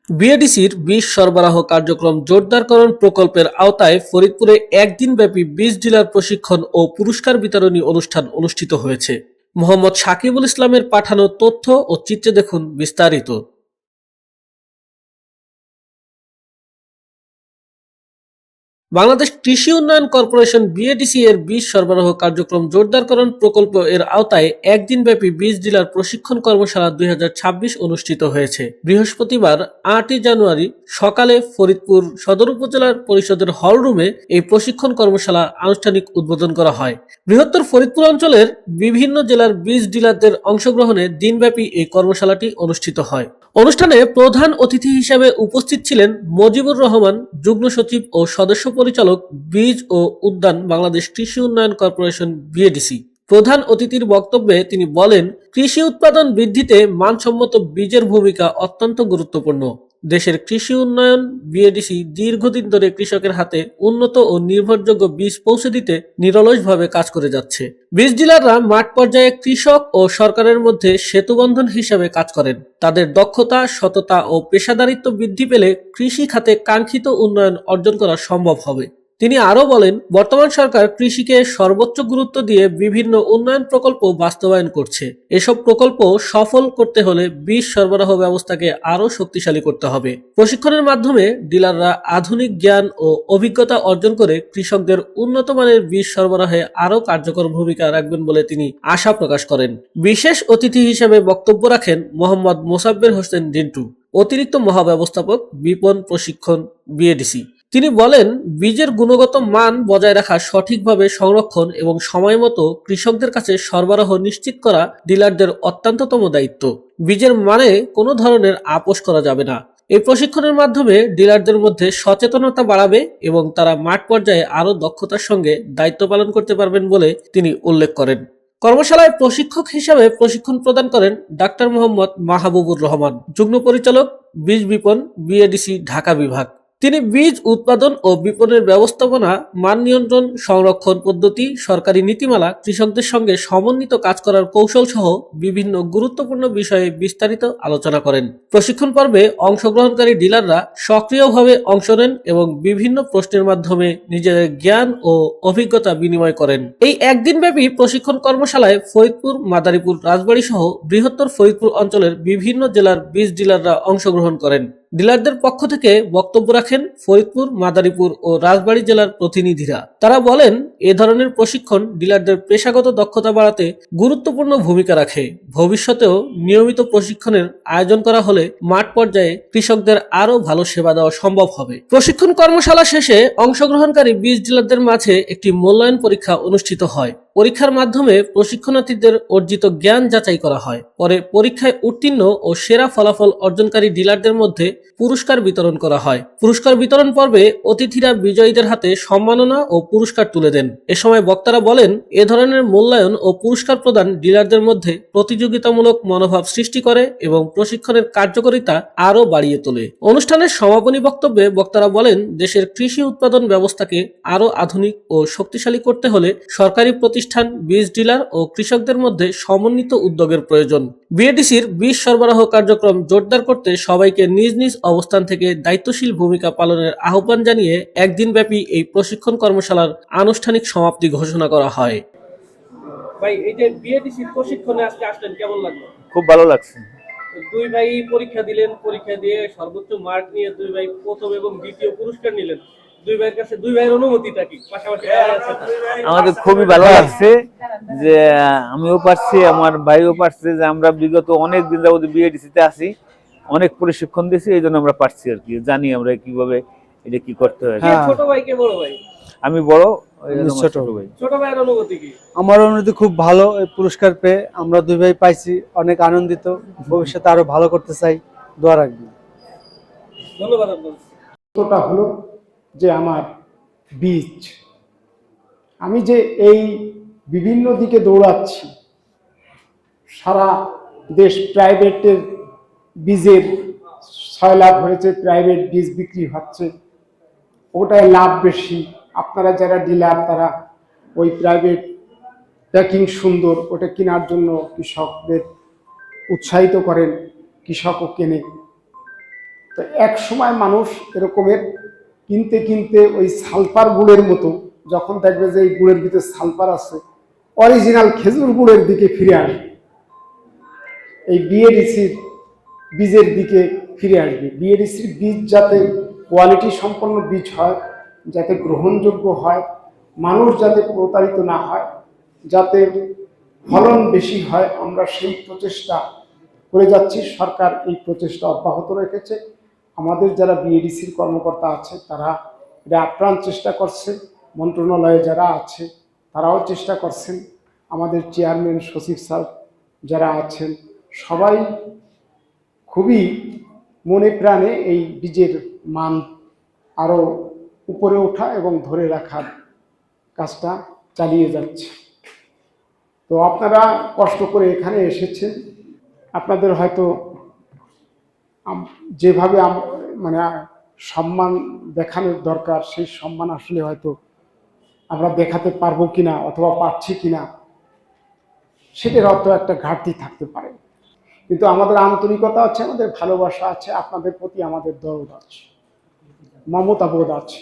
বিএডিসির বীজ সরবরাহ কার্যক্রম জোরদারকরণ প্রকল্পের আওতায় ফরিদপুরে একদিনব্যাপী বীজ ডিলার প্রশিক্ষণ ও পুরস্কার বিতরণী অনুষ্ঠান অনুষ্ঠিত হয়েছে। মোহাম্মদ সাকিবুল ইসলামের পাঠানো তথ্য ও চিত্রে দেখুন বিস্তারিত। বাংলাদেশ কৃষি উন্নয়ন কর্পোরেশন বিএডিসি এর বীজ সরবরাহ কার্যক্রম জোরদারকরণ প্রকল্প এর আওতায় একদিনব্যাপী বীজ ডিলার প্রশিক্ষণ কর্মশালা 2026 অনুষ্ঠিত হয়েছে। বৃহস্পতিবার 8 জানুয়ারি সকালে ফরিদপুর সদর উপজেলার পরিষদের হল রুমে এই প্রশিক্ষণ কর্মশালা আনুষ্ঠানিক উদ্বোধন করা হয়। বৃহত্তর ফরিদপুর অঞ্চলের বিভিন্ন জেলার বীজ ডিলারদের অংশগ্রহণে দিনব্যাপী এই কর্মশালাটি অনুষ্ঠিত হয়। অনুষ্ঠানে প্রধান অতিথি হিসেবে উপস্থিত ছিলেন মজিবুর রহমান, যুগ্ম সচিব ও সদস্য পরিচালক, বীজ ও উদ্যান, বাংলাদেশ কৃষি উন্নয়ন কর্পোরেশন বিএডিসি। প্রধান অতিথির বক্তব্যে তিনি বলেন, কৃষি উৎপাদন বৃদ্ধিতে মানসম্মত বীজের ভূমিকা অত্যন্ত গুরুত্বপূর্ণ। দেশের কৃষি উন্নয়ন বিএডিসি দীর্ঘদিন ধরে কৃষকের হাতে উন্নত ও নির্ভরযোগ্য বীজ পৌঁছে দিতে নিরলসভাবে কাজ করে যাচ্ছে। বীজ ডিলাররা মাঠ পর্যায়ে কৃষক ও সরকারের মধ্যে সেতুবন্ধন হিসেবে কাজ করেন। তাদের দক্ষতা, সততা ও পেশাদারিত্ব বৃদ্ধি পেলে কৃষি খাতে কাঙ্ক্ষিত উন্নয়ন অর্জন করা সম্ভব হবে। তিনি আরও বলেন, বর্তমান সরকার কৃষিকে সর্বোচ্চ গুরুত্ব দিয়ে বিভিন্ন উন্নয়ন প্রকল্প বাস্তবায়ন করছে। এসব প্রকল্প সফল করতে হলে বীজ সরবরাহ ব্যবস্থাকে আরও শক্তিশালী করতে হবে। প্রশিক্ষণের মাধ্যমে ডিলাররা আধুনিক জ্ঞান ও অভিজ্ঞতা অর্জন করে কৃষকদের উন্নত মানের বীজ সরবরাহে আরও কার্যকর ভূমিকা রাখবেন বলে তিনি আশা প্রকাশ করেন। বিশেষ অতিথি হিসেবে বক্তব্য রাখেন মোহাম্মদ মোসাব্বের হোসেন ডিন্টু, অতিরিক্ত মহাব্যবস্থাপক, বিপণন প্রশিক্ষণ, বিএডিসি। তিনি বলেন, বীজের গুণগত মান বজায় রাখা, সঠিকভাবে সংরক্ষণ এবং সময়মতো কৃষকদের কাছে সরবরাহ নিশ্চিত করা ডিলারদের অত্যন্ততম দায়িত্ব। বীজের মানে কোনো ধরনের আপোষ করা যাবে না। এই প্রশিক্ষণের মাধ্যমে ডিলারদের মধ্যে সচেতনতা বাড়াবে এবং তারা মাঠ পর্যায়ে আরও দক্ষতার সঙ্গে দায়িত্ব পালন করতে পারবেন বলে তিনি উল্লেখ করেন। কর্মশালায় প্রশিক্ষক হিসাবে প্রশিক্ষণ প্রদান করেন ডাক্তার মোহাম্মদ মাহবুবুর রহমান, যুগ্ম পরিচালক, বীজ বিপণন, বিএডিসি, ঢাকা বিভাগ। তিনি বীজ উৎপাদন ও বিপণনের ব্যবস্থাপনা, মান নিয়ন্ত্রণ, সংরক্ষণ পদ্ধতি, সরকারি নীতিমালা, কৃষকদের সঙ্গে সমন্বিত কাজ করার কৌশল সহ বিভিন্ন গুরুত্বপূর্ণ বিষয়ে বিস্তারিত আলোচনা করেন। প্রশিক্ষণ পর্বে অংশগ্রহণকারী ডিলাররা সক্রিয়ভাবে অংশ নেন এবং বিভিন্ন প্রশ্নের মাধ্যমে নিজেদের জ্ঞান ও অভিজ্ঞতা বিনিময় করেন। এই একদিনব্যাপী প্রশিক্ষণ কর্মশালায় ফরিদপুর, মাদারীপুর, রাজবাড়ী সহ বৃহত্তর ফরিদপুর অঞ্চলের বিভিন্ন জেলার বীজ ডিলাররা অংশগ্রহণ করেন। ডিলারদের পক্ষ থেকে বক্তব্য রাখেন ফরিদপুর, মাদারীপুর ও রাজবাড়ী জেলার প্রতিনিধিরা। তারা বলেন, এ ধরনের প্রশিক্ষণ ডিলারদের পেশাগত দক্ষতা বাড়াতে গুরুত্বপূর্ণ ভূমিকা রাখে। ভবিষ্যতেও নিয়মিত প্রশিক্ষণের আয়োজন করা হলে মাঠ পর্যায়ে কৃষকদের আরও ভালো সেবা দেওয়া সম্ভব হবে। প্রশিক্ষণ কর্মশালা শেষে অংশগ্রহণকারী বীজ ডিলারদের মাঝে একটি মূল্যায়ন পরীক্ষা অনুষ্ঠিত হয়। পরীক্ষার মাধ্যমে প্রশিক্ষণার্থীদের অর্জিত জ্ঞান যাচাই করা হয়। পরে পরীক্ষায় উত্তীর্ণ ও সেরা ফলাফল অর্জনকারী ডিলারদের মধ্যে পুরস্কার বিতরণ করা হয়। পুরস্কার বিতরণ পর্বে অতিথিরা বিজয়ীদের হাতে সম্মাননা ও পুরস্কার তুলে দেন। এ সময় বক্তারা বলেন, এ ধরনের মূল্যায়ন ও পুরস্কার প্রদান ডিলারদের মধ্যে প্রতিযোগিতামূলক মনোভাব সৃষ্টি করে এবং প্রশিক্ষণের কার্যকারিতা আরও বাড়িয়ে তোলে। অনুষ্ঠানের সমাপনী বক্তব্যে বক্তারা বলেন, দেশের কৃষি উৎপাদন ব্যবস্থাকে আরও আধুনিক ও শক্তিশালী করতে হলে সরকারি প্রতিষ্ঠান, বীজ ডিলার ও কৃষকদের মধ্যে সমন্বিত উদ্যোগের প্রয়োজন। বিএডিসির বীজ সরবরাহ কার্যক্রম জোরদার করতে সবাইকে নিজ নিজ অবস্থান থেকে দায়িত্বশীল ভূমিকা পালনের আহ্বান জানিয়ে একদিনব্যাপী এই প্রশিক্ষণ কর্মশালার আনুষ্ঠানিক সমাপ্তি ঘোষণা করা হয়। ভাই, এই যে বিএডিসির প্রশিক্ষণে আজকে আসলেন, কেমন লাগলো? খুব ভালো লাগছে। দুই ভাই পরীক্ষা দিলেন, পরীক্ষা দিয়ে সর্বোচ্চ মার্ক নিয়ে দুই ভাই প্রথম এবং দ্বিতীয় পুরস্কার নিলেন। দুই ভাইয়ের কাছে দুই ভাইয়ের অনুভূতিটা কি? পাশাপাশি আমাদের খুবই ভালো লাগছে যে আমিও পারছি, আমার ভাইও পারছে, যে আমরা বিগত অনেক দিন যাবত বিএডিসিতে আছি, অনেক প্রশিক্ষণ দিয়েছি, এই জন্য আমরা পারছি আর কি, জানি আমরা কিভাবে এটা কি করতে হয়। ছোট ভাই কে বড় ভাই? আমি বড়, ছোট ভাই। ছোট ভাইয়ের অনুভূতি কি? আমার অনুভূতি খুব ভালো। এই পুরস্কার পেয়ে আমরা দুই ভাই পাইছি, অনেক আনন্দিত। ভবিষ্যতে আরো ভালো করতে চাই, দোয়া রাখবেন। ধন্যবাদ আপনাকে। তোটা হলো যে আমার বীজ, আমি যে এই বিভিন্ন দিকে দৌড়াচ্ছি, সারা দেশ প্রাইভেটের বীজের 6 লাখ হয়েছে, প্রাইভেট বীজ বিক্রি হচ্ছে, ওটায় লাভ বেশি। আপনারা যারা ডিলার তারা ওই প্রাইভেট প্যাকিং সুন্দর, ওটা কেনার জন্য কৃষকদের উৎসাহিত করেন, কৃষকও কেনে। তো এক সময় মানুষ এরকমের কিনতে কিনতে ওই সালফার গুড়ের মতো, যখন দেখবে যে এই গুড়ের ভিতরে সালফার আছে, অরিজিনাল খেজুর গুড়ের দিকে ফিরে আসবে, এই বিএডিসির বীজের দিকে ফিরে আসবে। বিএডিসির বীজ যাতে কোয়ালিটি সম্পন্ন বীজ হয়, যাতে গ্রহণযোগ্য হয়, মানুষ যাতে প্রতারিত না হয়, যাতে ফলন বেশি হয়, আমরা সেই প্রচেষ্টা করে যাচ্ছি। সরকার এই প্রচেষ্টা অব্যাহত রেখেছে। আমাদের যারা বিএডিসির কর্মকর্তা আছে তারা এটা আপ্রাণ চেষ্টা করছে, মন্ত্রণালয়ে যারা আছে তারাও চেষ্টা করছেন, আমাদের চেয়ারম্যান সচিব স্যার যারা আছেন সবাই খুবই মনে প্রাণে এই বীজের মান আরও উপরে ওঠা এবং ধরে রাখার কাজটা চালিয়ে যাচ্ছে। তো আপনারা কষ্ট করে এখানে এসেছেন, আপনাদের হয়তো যেভাবে মানে সম্মান দেখানোর দরকার সেই সম্মান আসলে হয়তো আমরা দেখাতে পারবো কিনা অথবা পারছি কিনা সেটার অর্থ একটা ঘাটতি থাকতে পারে। কিন্তু আমাদের আন্তরিকতা আছে, আমাদের ভালোবাসা আছে, আপনাদের প্রতি আমাদের দরদ আছে, মমতা বোধ আছে।